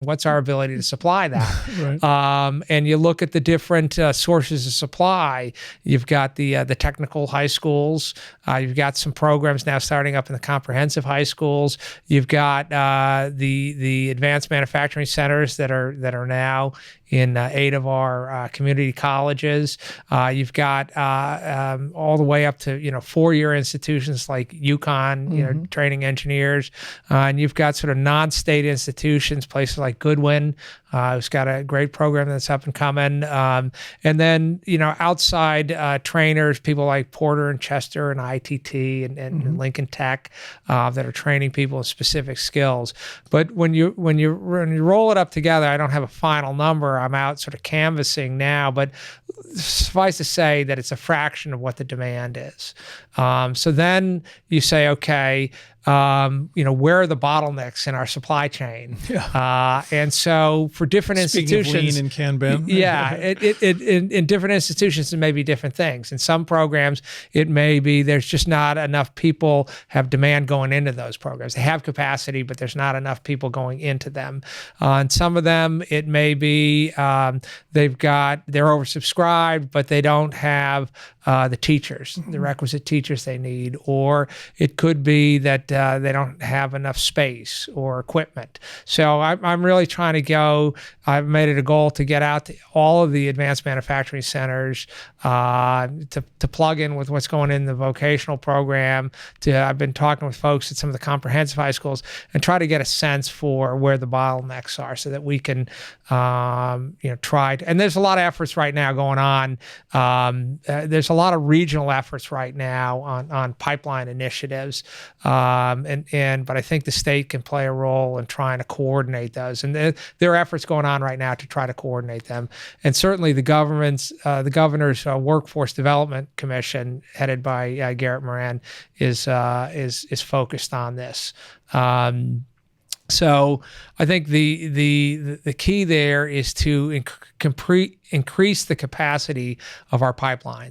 What's our ability to supply that? Right. And you look at the different sources of supply. You've got the technical high schools. You've got some programs now starting up in the comprehensive high schools. You've got the advanced manufacturing centers that are now in 8 of our community colleges. You've got all the way up to 4-year institutions like UConn, training engineers, and you've got sort of non-state institutions, places like Goodwin, who's got a great program that's up and coming, and then outside trainers, people like Porter and Chester and ITT and Lincoln Tech that are training people in specific skills. But when you roll it up together, I don't have a final number. I'm out sort of canvassing now, but suffice to say that it's a fraction of what the demand is. So then you say, okay, where are the bottlenecks in our supply chain? Yeah. And so for different institutions, Speaking of lean and Kanban. Yeah, in different institutions, it may be different things. In some programs, it may be there's just not enough people have demand going into those programs. They have capacity, but there's not enough people going into them. And some of them, it may be they're oversubscribed, but they don't have the teachers, the requisite teachers they need, or it could be that they don't have enough space or equipment. So I'm really trying to go. I've made it a goal to get out to all of the advanced manufacturing centers to plug in with what's going in the vocational program. I've been talking with folks at some of the comprehensive high schools and try to get a sense for where the bottlenecks are, so that we can try to. And there's a lot of efforts right now going on. There's a lot of regional efforts right now on pipeline initiatives, but I think the state can play a role in trying to coordinate those. And there are efforts going on right now to try to coordinate them. And certainly the governor's Workforce Development Commission, headed by Garrett Moran, is focused on this. So I think the key there is to increase the capacity of our pipelines.